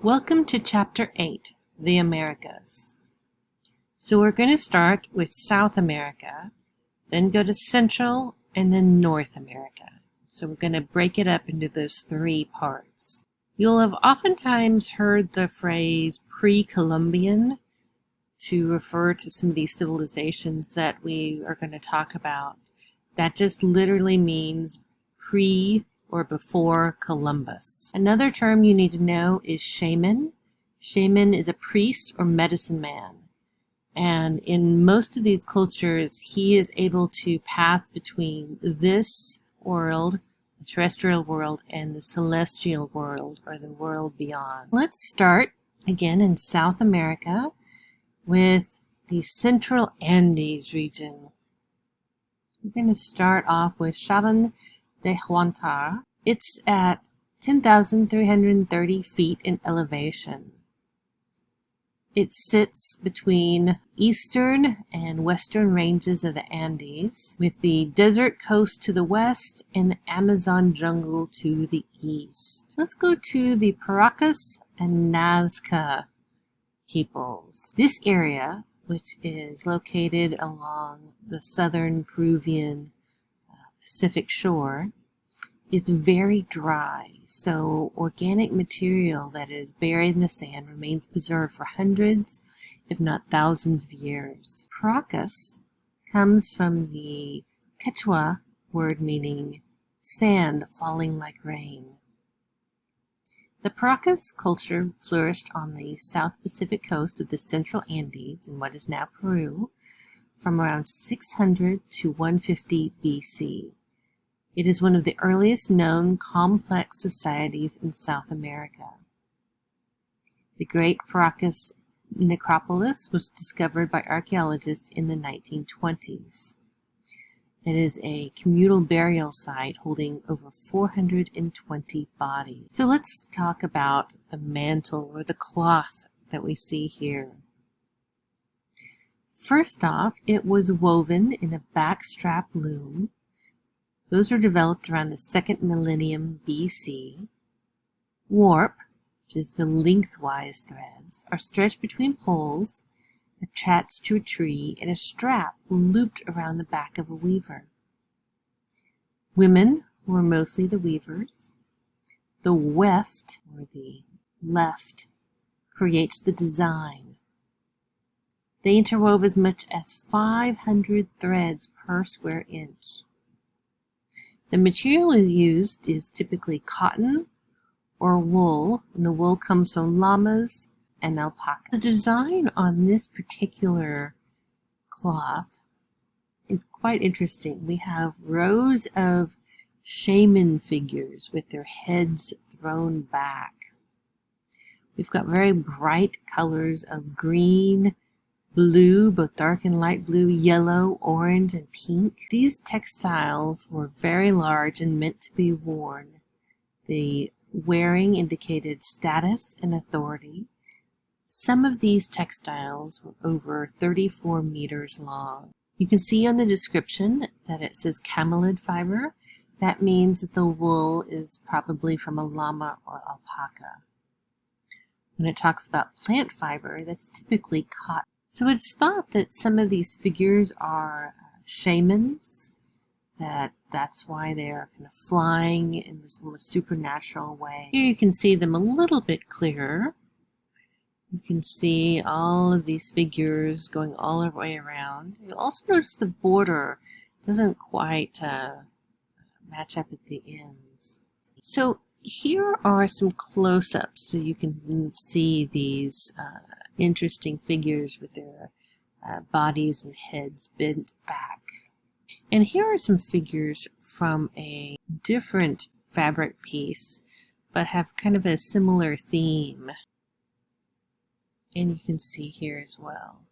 Welcome to Chapter 8, The Americas. So we're going to start with South America, then go to Central, and then North America. So we're going to break it up into those three parts. You'll have oftentimes heard the phrase pre-Columbian to refer to some of these civilizations that we are going to talk about. That just literally means pre or before Columbus. Another term you need to know is shaman. Shaman is a priest or medicine man. And in most of these cultures, he is able to pass between this world, the terrestrial world, and the celestial world, or the world beyond. Let's start again in South America with the Central Andes region. We're going to start off with Chaban de Huantar. It's at 10,330 feet in elevation. It sits between eastern and western ranges of the Andes, with the desert coast to the west and the Amazon jungle to the east. Let's go to the Paracas and Nazca peoples. This area, which is located along the southern Peruvian Pacific shore, is very dry, so organic material that is buried in the sand remains preserved for hundreds, if not thousands of years. Paracas comes from the Quechua word meaning sand falling like rain. The Paracas culture flourished on the South Pacific coast of the Central Andes in what is now Peru from around 600 to 150 BC. It is one of the earliest known complex societies in South America. The Great Paracas necropolis was discovered by archaeologists in the 1920s. It is a communal burial site holding over 420 bodies. So let's talk about the mantle or the cloth that we see here. First off, it was woven in a backstrap loom. Those were developed around the 2nd millennium BC. Warp, which is the lengthwise threads, are stretched between poles, attached to a tree, and a strap looped around the back of a weaver. Women were mostly the weavers. The weft, or the left, creates the design. They interwove as much as 500 threads per square inch. The material used is typically cotton or wool, and the wool comes from llamas and alpaca. The design on this particular cloth is quite interesting. We have rows of shaman figures with their heads thrown back. We've got very bright colors of green, blue, both dark and light blue, yellow, orange, and pink. These textiles were very large and meant to be worn. The wearing indicated status and authority. Some of these textiles were over 34 meters long. You can see on the description that it says camelid fiber. That means that the wool is probably from a llama or alpaca. When it talks about plant fiber, that's typically cotton. So it's thought that some of these figures are shamans, that's why they're kind of flying in this almost supernatural way. Here you can see them a little bit clearer. You can see all of these figures going all the way around. You'll also notice the border doesn't quite match up at the ends. So here are some close-ups so you can see these interesting figures with their bodies and heads bent back. And here are some figures from a different fabric piece, but have kind of a similar theme. And you can see here as well.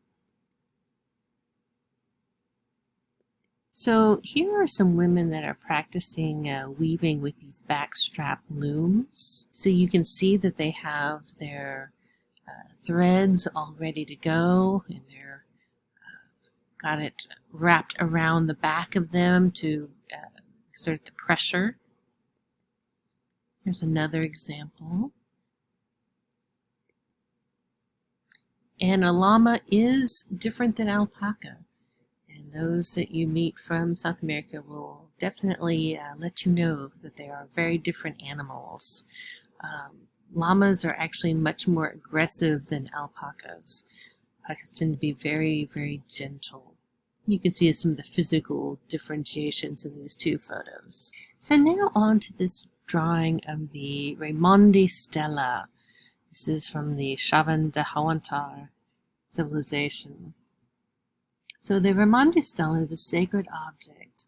So here are some women that are practicing weaving with these backstrap looms. So you can see that they have their threads all ready to go, and they're got it wrapped around the back of them to exert the pressure. Here's another example. And a llama is different than alpaca. And those that you meet from South America will definitely let you know that they are very different animals. Llamas are actually much more aggressive than alpacas. Alpacas tend to be very, very gentle. You can see some of the physical differentiations in these two photos. So now on to this drawing of the Raimondi Stela. This is from the Chavan de Huantar civilization. So the Raimondi Stela is a sacred object.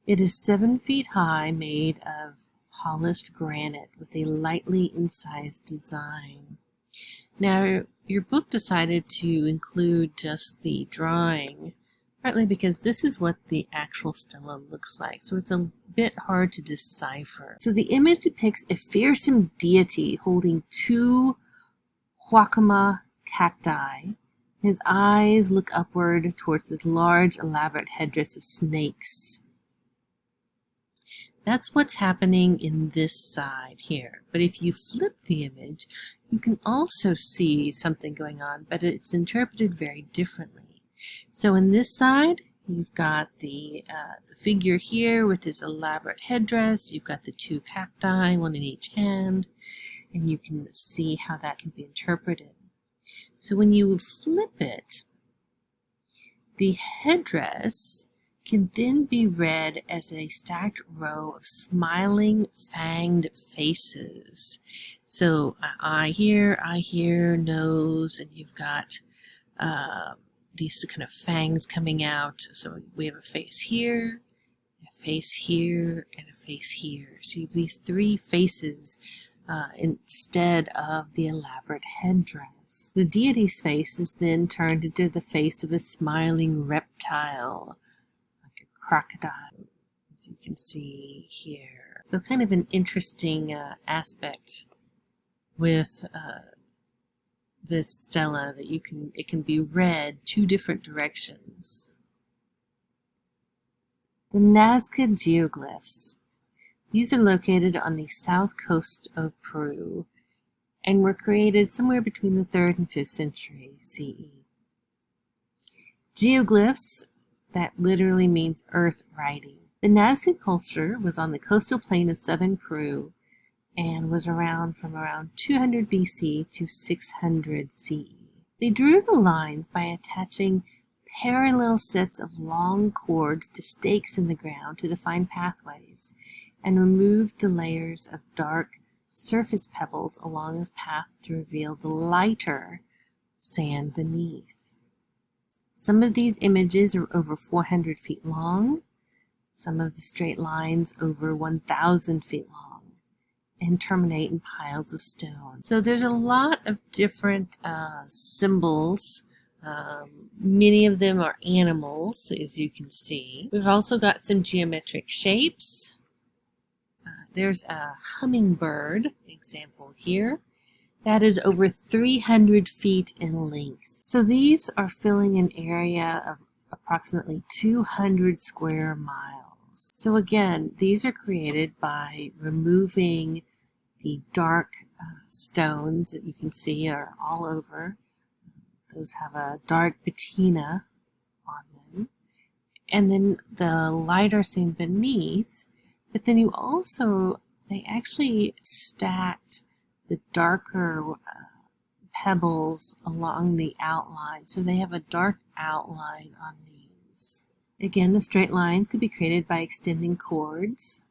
It is 7 feet high, made of polished granite with a lightly incised design. Now, your book decided to include just the drawing, partly because this is what the actual stela looks like, so it's a bit hard to decipher. So the image depicts a fearsome deity holding 2 huacama cacti. His eyes look upward towards this large, elaborate headdress of snakes. That's what's happening in this side here. But if you flip the image, you can also see something going on, but it's interpreted very differently. So in this side, you've got the figure here with this elaborate headdress. You've got the 2 cacti, one in each hand, and you can see how that can be interpreted. So when you flip it, the headdress can then be read as a stacked row of smiling, fanged faces. So eye here, nose, and you've got these kind of fangs coming out. So we have a face here, a face here, and a face here. So you have these 3 faces instead of the elaborate headdress. The deity's face is then turned into the face of a smiling reptile, like a crocodile, as you can see here. So kind of an interesting aspect with this stela, that it can be read 2 different directions. The Nazca geoglyphs. These are located on the south coast of Peru and were created somewhere between the 3rd and 5th century CE. Geoglyphs, that literally means earth writing. The Nazca culture was on the coastal plain of southern Peru and was around from around 200 BC to 600 CE. They drew the lines by attaching parallel sets of long cords to stakes in the ground to define pathways, and removed the layers of dark surface pebbles along his path to reveal the lighter sand beneath. Some of these images are over 400 feet long, some of the straight lines over 1,000 feet long, and terminate in piles of stone. So there's a lot of different symbols. Many of them are animals, as you can see. We've also got some geometric shapes. There's a hummingbird example here that is over 300 feet in length. So these are filling an area of approximately 200 square miles. So again, these are created by removing the dark stones that you can see are all over. Those have a dark patina on them. And then the lighter seen beneath. But then they actually stacked the darker pebbles along the outline. So they have a dark outline on these. Again, the straight lines could be created by extending cords,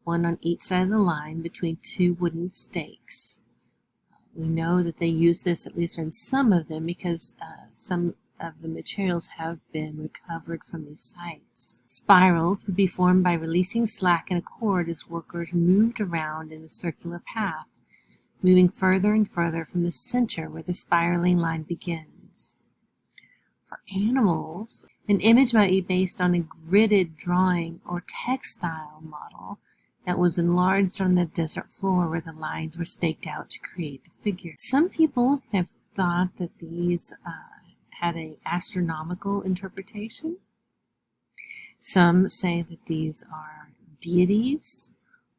one on each side of the line between 2 wooden stakes. We know that they use this, at least on some of them, because some of the materials have been recovered from these sites. Spirals would be formed by releasing slack in a cord as workers moved around in a circular path, moving further and further from the center where the spiraling line begins. For animals, an image might be based on a gridded drawing or textile model that was enlarged on the desert floor where the lines were staked out to create the figure. Some people have thought that these had an astronomical interpretation. Some say that these are deities,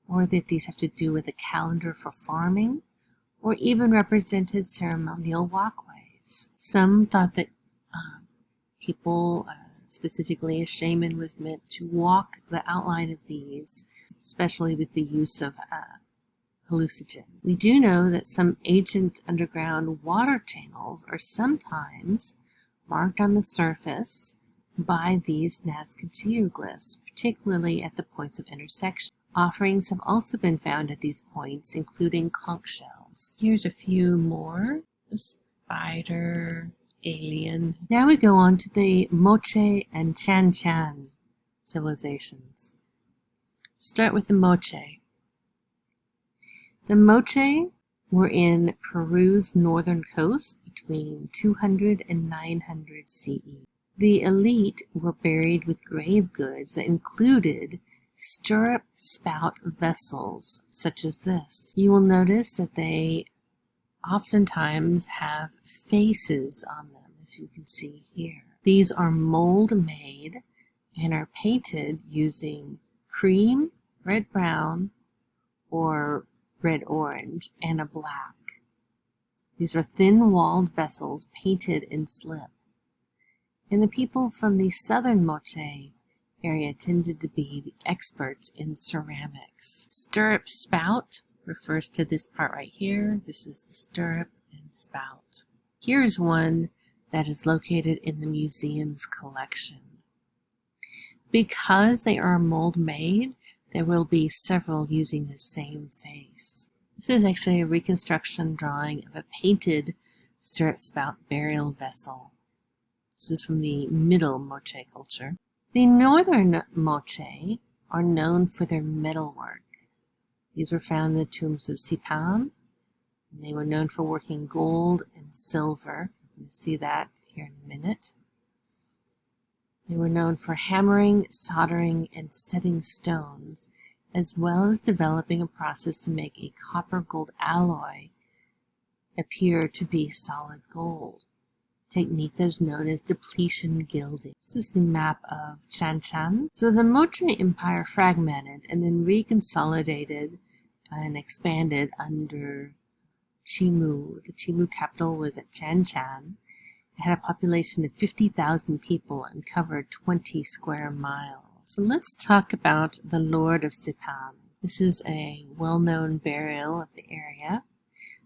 or that these have to do with a calendar for farming, or even represented ceremonial walkways. these. Some thought that people, specifically a shaman, was meant to walk the outline of these, especially with the use of hallucinogen. We do know that some ancient underground water channels are sometimes marked on the surface by these Nazca geoglyphs, particularly at the points of intersection. Offerings have also been found at these points, including conch shells. Here's a few more. The spider, alien. Now we go on to the Moche and Chan Chan civilizations. Start with the Moche. The Moche were in Peru's northern coast between 200 and 900 CE. The elite were buried with grave goods that included stirrup spout vessels such as this. You will notice that they oftentimes have faces on them, as you can see here. These are mold made and are painted using cream, red-brown, or red-orange, and a black. These are thin-walled vessels painted in slip. And the people from the southern Moche area tended to be the experts in ceramics. Stirrup spout refers to this part right here. This is the stirrup and spout. Here's one that is located in the museum's collection. Because they are mold made, there will be several using the same face. This is actually a reconstruction drawing of a painted stirrup spout burial vessel. This is from the middle Moche culture. The northern Moche are known for their metalwork. These were found in the tombs of Sipan, and they were known for working gold and silver. You'll see that here in a minute. They were known for hammering, soldering, and setting stones, as well as developing a process to make a copper-gold alloy appear to be solid gold, a technique that is known as depletion gilding. This is the map of Chan Chan. So the Moche Empire fragmented and then reconsolidated and expanded under Chimu. The Chimu capital was at Chan Chan. It had a population of 50,000 people and covered 20 square miles. So let's talk about the Lord of Sipan. This is a well-known burial of the area.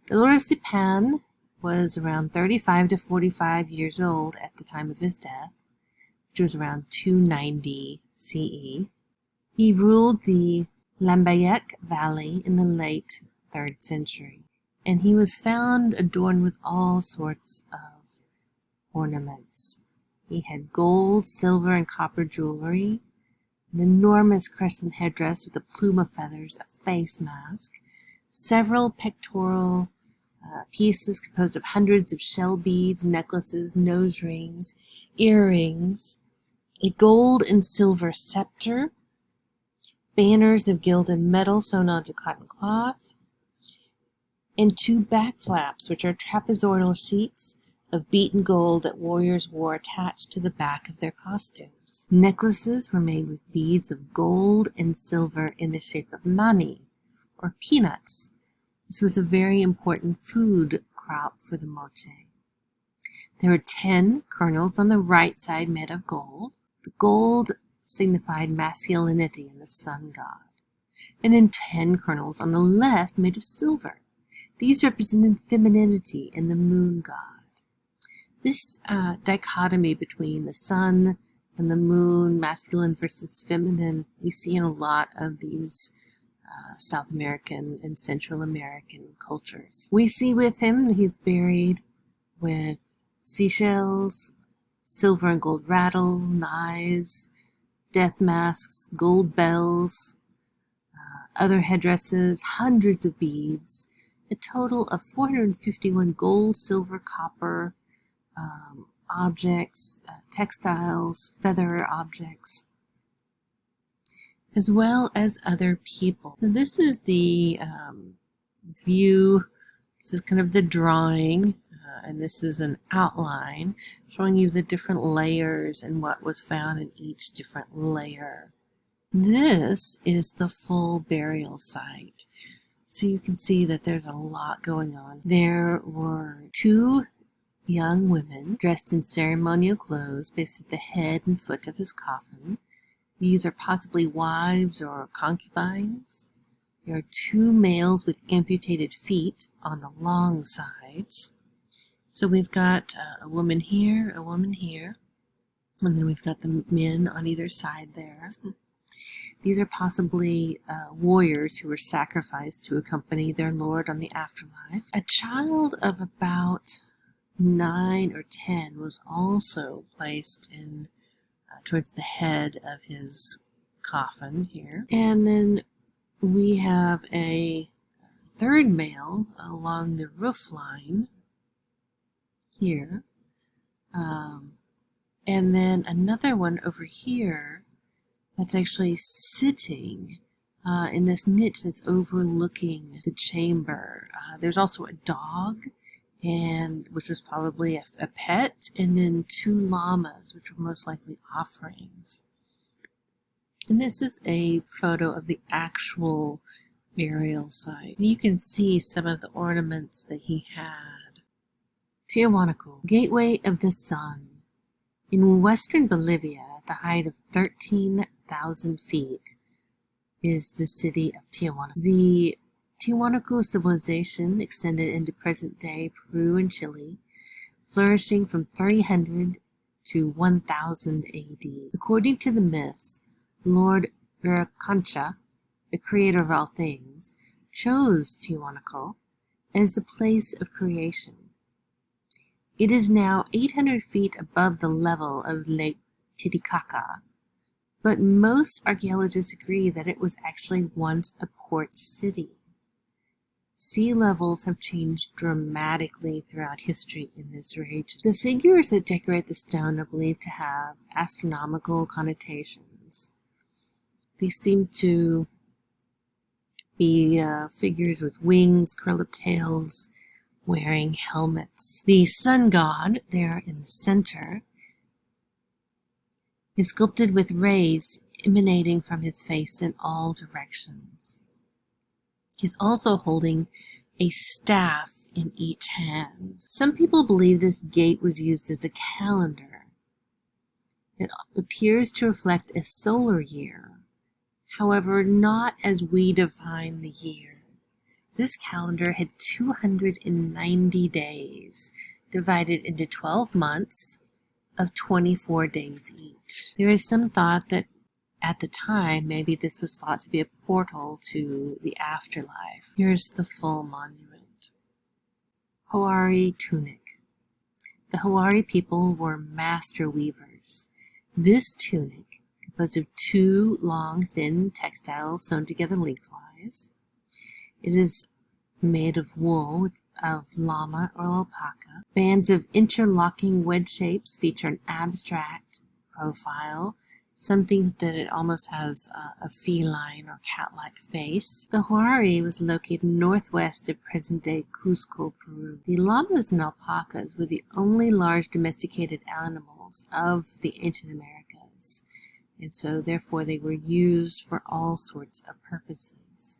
The Lord of Sipan was around 35 to 45 years old at the time of his death, which was around 290 CE. He ruled the Lambayeque Valley in the late 3rd century, and he was found adorned with all sorts of ornaments. He had gold, silver, and copper jewelry, an enormous crescent headdress with a plume of feathers, a face mask, several pectoral pieces composed of hundreds of shell beads, necklaces, nose rings, earrings, a gold and silver scepter, banners of gilded metal sewn onto cotton cloth, and 2 back flaps, which are trapezoidal sheets of beaten gold that warriors wore attached to the back of their costumes. Necklaces were made with beads of gold and silver in the shape of mani, or peanuts. This was a very important food crop for the Moche. There were 10 kernels on the right side made of gold. The gold signified masculinity and the sun god. And then 10 kernels on the left made of silver. These represented femininity and the moon god. This dichotomy between the sun and the moon, masculine versus feminine, we see in a lot of these South American and Central American cultures. We see with him he's buried with seashells, silver and gold rattles, knives, death masks, gold bells, other headdresses, hundreds of beads, a total of 451 gold, silver, copper, objects, textiles, feather objects, as well as other people. So this is the view, this is kind of the drawing, and this is an outline showing you the different layers and what was found in each different layer. This is the full burial site. So you can see that there's a lot going on. There were 2 young women dressed in ceremonial clothes placed at the head and foot of his coffin. These are possibly wives or concubines. There are two males with amputated feet on the long sides. So we've got a woman here, and then we've got the men on either side there. These are possibly warriors who were sacrificed to accompany their lord on the afterlife. A child of about 9 or 10 was also placed in towards the head of his coffin here. And then we have a third male along the roof line here. And then another one over here that's actually sitting in this niche that's overlooking the chamber. There's also a dog, which was probably a pet, and then 2 llamas, which were most likely offerings. And this is a photo of the actual burial site. You can see some of the ornaments that he had. Tiahuanaco, Gateway of the Sun. In western Bolivia, at the height of 13,000 feet, is the city of Tiahuanaco. The Tiahuanaco civilization extended into present-day Peru and Chile, flourishing from 300 to 1000 AD. According to the myths, Lord Viraconcha, the creator of all things, chose Tiahuanaco as the place of creation. It is now 800 feet above the level of Lake Titicaca, but most archaeologists agree that it was actually once a port city. Sea levels have changed dramatically throughout history in this region. The figures that decorate the stone are believed to have astronomical connotations. They seem to be figures with wings, curled tails, wearing helmets. The sun god, there in the center, is sculpted with rays emanating from his face in all directions. He's also holding a staff in each hand. Some people believe this gate was used as a calendar. It appears to reflect a solar year, however, not as we define the year. This calendar had 290 days, divided into 12 months of 24 days each. There is some thought that at the time, maybe this was thought to be a portal to the afterlife. Here's the full monument. Hoari tunic. The Hoari people were master weavers. This tunic, composed of 2 long, thin textiles sewn together lengthwise. It is made of wool of llama or alpaca. Bands of interlocking wedge shapes feature an abstract profile, something that it almost has a feline or cat-like face. The Huari was located northwest of present-day Cusco, Peru. The llamas and alpacas were the only large domesticated animals of the ancient Americas, and so therefore they were used for all sorts of purposes.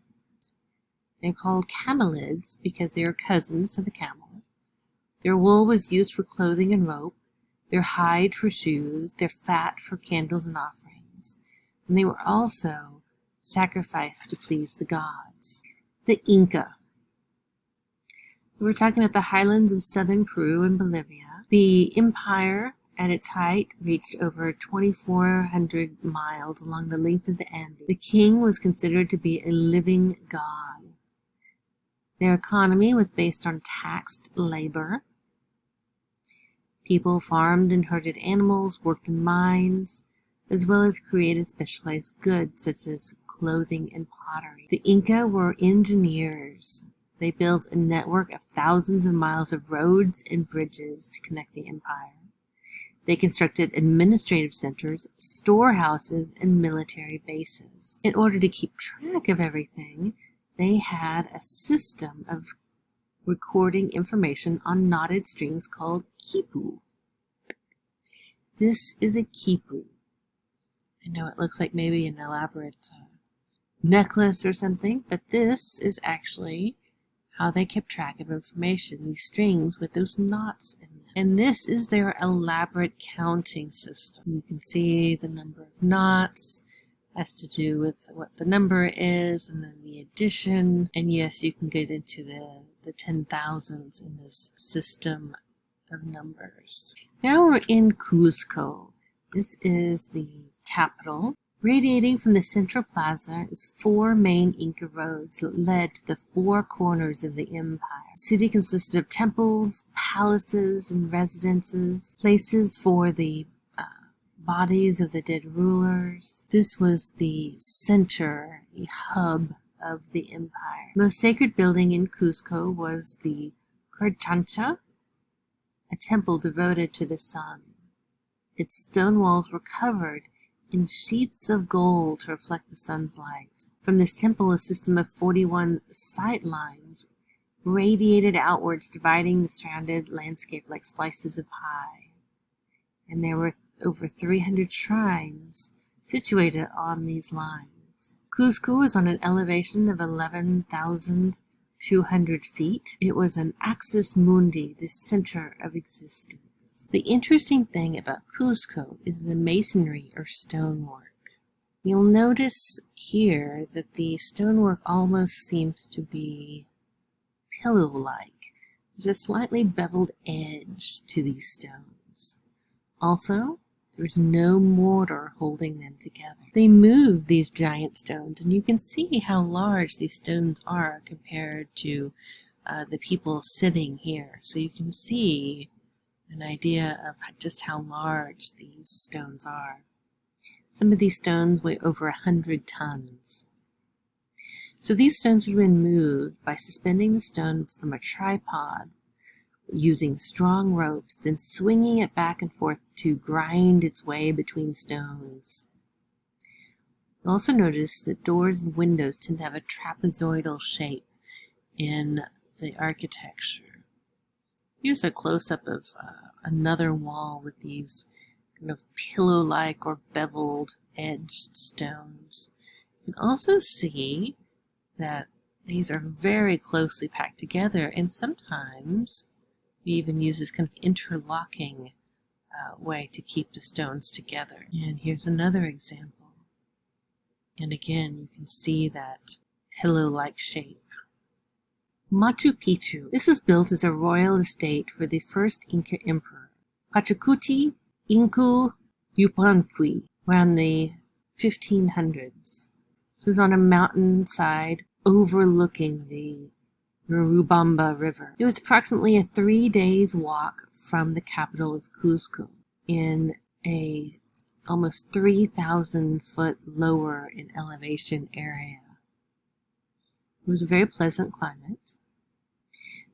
They're called camelids because they are cousins to the camel. Their wool was used for clothing and rope, their hide for shoes, their fat for candles and offerings, and they were also sacrificed to please the gods. The Inca. So we're talking about the highlands of southern Peru and Bolivia. The empire at its height reached over 2,400 miles along the length of the Andes. The king was considered to be a living god. Their economy was based on taxed labor. People farmed and herded animals, worked in mines, as well as created specialized goods such as clothing and pottery. The Inca were engineers. They built a network of thousands of miles of roads and bridges to connect the empire. They constructed administrative centers, storehouses, and military bases. In order to keep track of everything, they had a system of recording information on knotted strings called quipu. This is a quipu. I know it looks like maybe an elaborate necklace or something, but this is actually how they kept track of information, these strings with those knots in them. And this is their elaborate counting system. You can see the number of knots has to do with what the number is, and then the addition. And yes, you can get into the 10,000s in this system of numbers. Now we're in Cuzco. This is the capital. Radiating from the central plaza is 4 main Inca roads that led to the 4 corners of the empire. The city consisted of temples, palaces, and residences, places for the bodies of the dead rulers. This was the center, the hub of the empire. The most sacred building in Cuzco was the Quirchancha, a temple devoted to the sun. Its stone walls were covered in sheets of gold to reflect the sun's light. From this temple, a system of 41 sight lines radiated outwards, dividing the surrounded landscape like slices of pie. And there were over 300 shrines situated on these lines. Cuzco was on an elevation of 11,200 feet. It was an axis mundi, the center of existence. The interesting thing about Cuzco is the masonry or stonework. You'll notice here that the stonework almost seems to be pillow-like. There's a slightly beveled edge to these stones. Also, there's no mortar holding them together. They moved these giant stones, and you can see how large these stones are compared to the people sitting here. So you can see an idea of just how large these stones are. Some of these stones weigh over 100 tons. So these stones would have been moved by suspending the stone from a tripod using strong ropes, then swinging it back and forth to grind its way between stones. You'll also notice that doors and windows tend to have a trapezoidal shape in the architecture. Here's a close-up of another wall with these kind of pillow-like or beveled edged stones. You can also see that these are very closely packed together, and sometimes we even use this kind of interlocking way to keep the stones together. And here's another example. And again, you can see that pillow-like shape. Machu Picchu. This was built as a royal estate for the first Inca emperor, Pachacuti Inku Yupanqui, around the 1500s. This was on a mountainside overlooking the Urubamba River. It was approximately a 3 days walk from the capital of Cuzco in a almost 3,000 foot lower in elevation area. It was a very pleasant climate.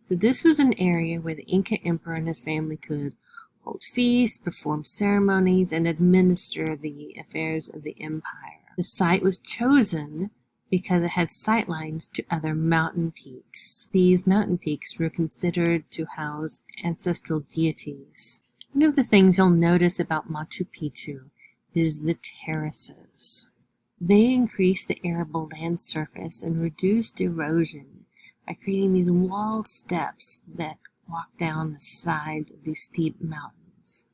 So this was an area where the Inca emperor and his family could hold feasts, perform ceremonies, and administer the affairs of the empire. The site was chosen because it had sightlines to other mountain peaks. These mountain peaks were considered to house ancestral deities. One of the things you'll notice about Machu Picchu is the terraces. They increased the arable land surface and reduced erosion by creating these walled steps that walk down the sides of these steep mountains.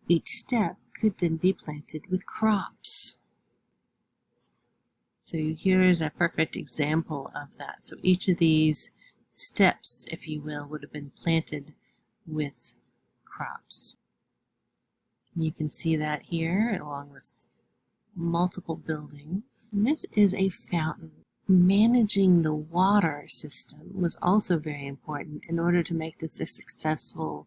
Each step could then be planted with crops. So here is a perfect example of that. So each of these steps, if you will, would have been planted with crops. You can see that here along with multiple buildings. And this is a fountain. Managing the water system was also very important in order to make this a successful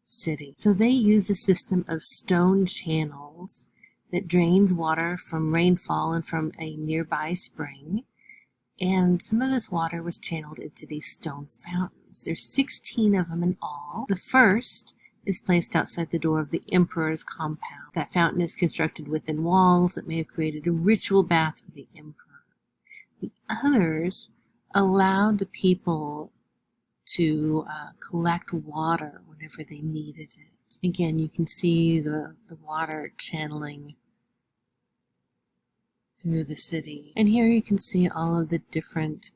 city. So they used a system of stone channels that drains water from rainfall and from a nearby spring. And some of this water was channeled into these stone fountains. There's 16 of them in all. The first is placed outside the door of the emperor's compound. That fountain is constructed within walls that may have created a ritual bath for the emperor. The others allowed the people to collect water whenever they needed it. Again, you can see the water channeling through the city. And here you can see all of the different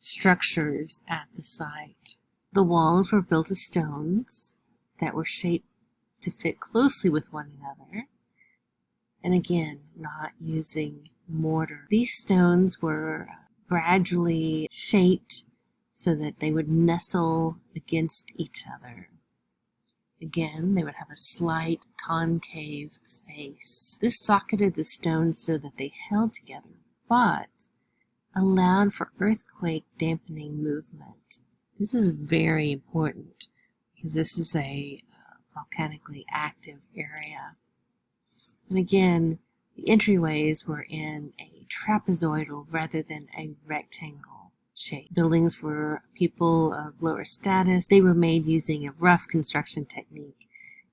structures at the site. The walls were built of stones that were shaped to fit closely with one another, and again, not using mortar. These stones were gradually shaped so that they would nestle against each other. Again, they would have a slight concave face. This socketed the stones so that they held together, but allowed for earthquake dampening movement. This is very important because this is a volcanically active area. And again, the entryways were in a trapezoidal rather than a rectangle shape. Buildings for people of lower status, they were made using a rough construction technique,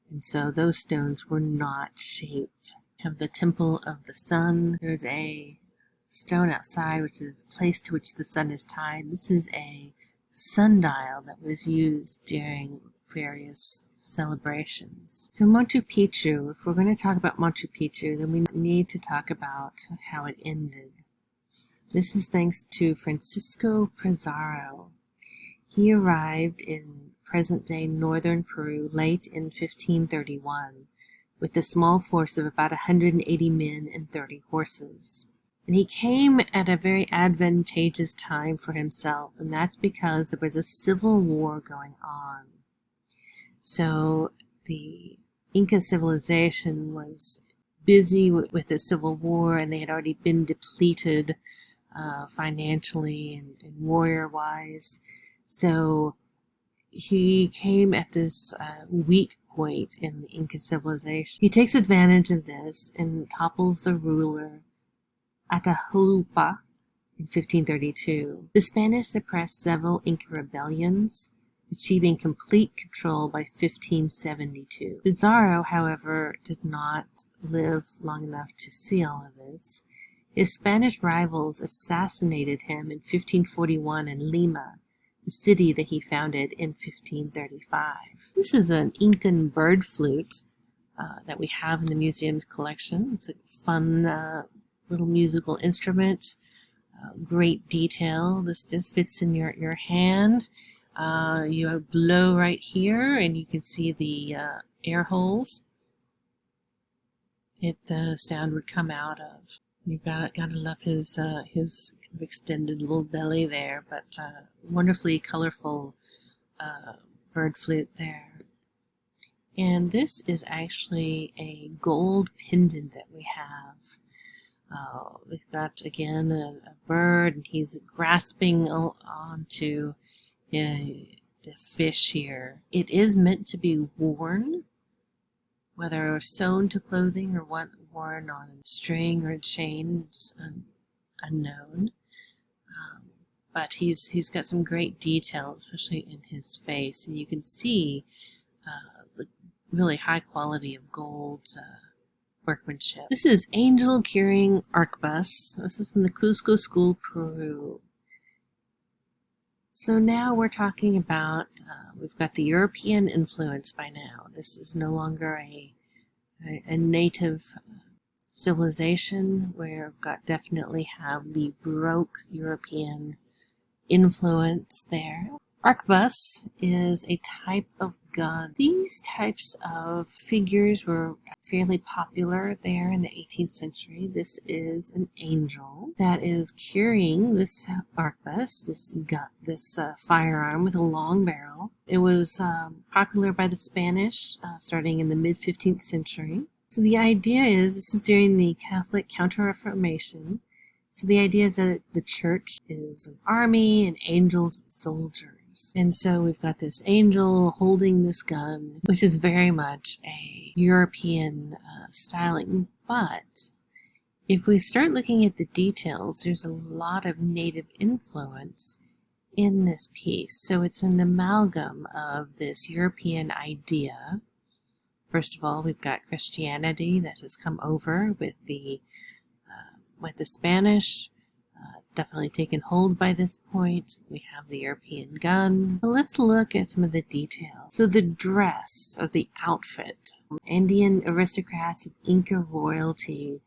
and so those stones were not shaped. We have the Temple of the Sun. There's a stone outside, which is the place to which the sun is tied. This is a sundial that was used during various celebrations. So Machu Picchu, if we're going to talk about Machu Picchu, then we need to talk about how it ended. This is thanks to Francisco Pizarro. He arrived in present-day northern Peru late in 1531 with a small force of about 180 men and 30 horses. And he came at a very advantageous time for himself, and that's because there was a civil war going on. So the Inca civilization was busy with the civil war, and they had already been depleted financially and warrior-wise. So he came at this weak point in the Inca civilization. He takes advantage of this and topples the ruler Atahualpa in 1532. The Spanish suppressed several Inca rebellions, achieving complete control by 1572. Pizarro, however, did not live long enough to see all of this. His Spanish rivals assassinated him in 1541 in Lima, the city that he founded in 1535. This is an Incan bird flute that we have in the museum's collection. It's a fun little musical instrument, great detail. This just fits in your hand. You blow right here, and you can see the air holes the sound would come out of. You gotta love his kind of extended little belly there, but wonderfully colorful bird flute there. And this is actually a gold pendant that we have. We've got, again, a bird, and he's grasping onto the fish here. It is meant to be worn, whether sewn to clothing or worn on a string or a chain, it's unknown. But he's got some great detail, especially in his face, and you can see the really high quality of gold workmanship. This is Angel Carrying Arquebus. This is from the Cusco School, Peru. So now we're talking about, we've got the European influence by now. This is no longer a native civilization where we've got definitely have the Baroque European influence there. Arquebus is a type of gun. These types of figures were fairly popular there in the 18th century. This is an angel that is carrying this arquebus, this firearm with a long barrel. It was popular by the Spanish starting in the mid-15th century. So the idea is, this is during the Catholic Counter-Reformation. So the idea is that the church is an army and angels soldiers. And so we've got this angel holding this gun, which is very much a European styling. But if we start looking at the details, there's a lot of native influence in this piece. So it's an amalgam of this European idea. First of all, we've got Christianity that has come over with the Spanish. Definitely taken hold by this point. We have the European gun. But let's look at some of the details. So the dress or the outfit. Andean aristocrats and Inca royalty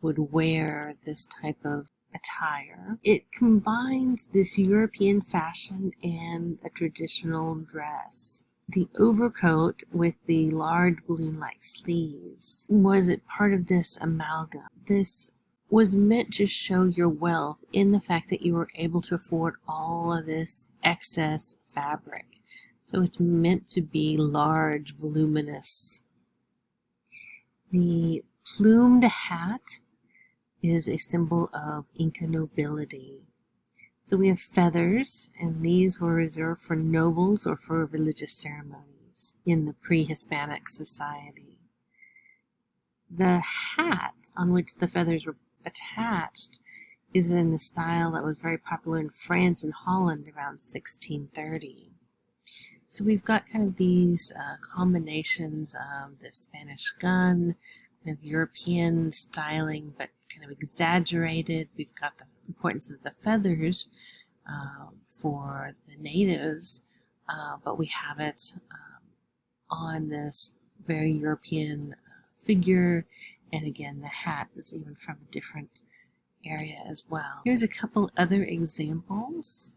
would wear this type of attire. It combines this European fashion and a traditional dress. The overcoat with the large balloon-like sleeves, was it part of this amalgam? This was meant to show your wealth in the fact that you were able to afford all of this excess fabric. So it's meant to be large, voluminous. The plumed hat is a symbol of Inca nobility. So we have feathers, and these were reserved for nobles or for religious ceremonies in the pre-Hispanic society. The hat on which the feathers were attached is in the style that was very popular in France and Holland around 1630. So we've got kind of these combinations of the Spanish gun, kind of European styling, but kind of exaggerated. We've got the importance of the feathers for the natives, but we have it on this very European figure, and again the hat is even from a different area as well. Here's a couple other examples.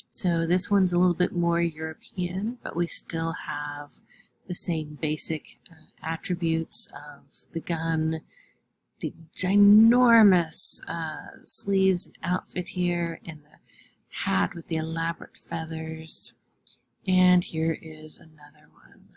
So this one's a little bit more European, but we still have the same basic attributes of the gun, the ginormous sleeves and outfit here, and the hat with the elaborate feathers. And here is another one.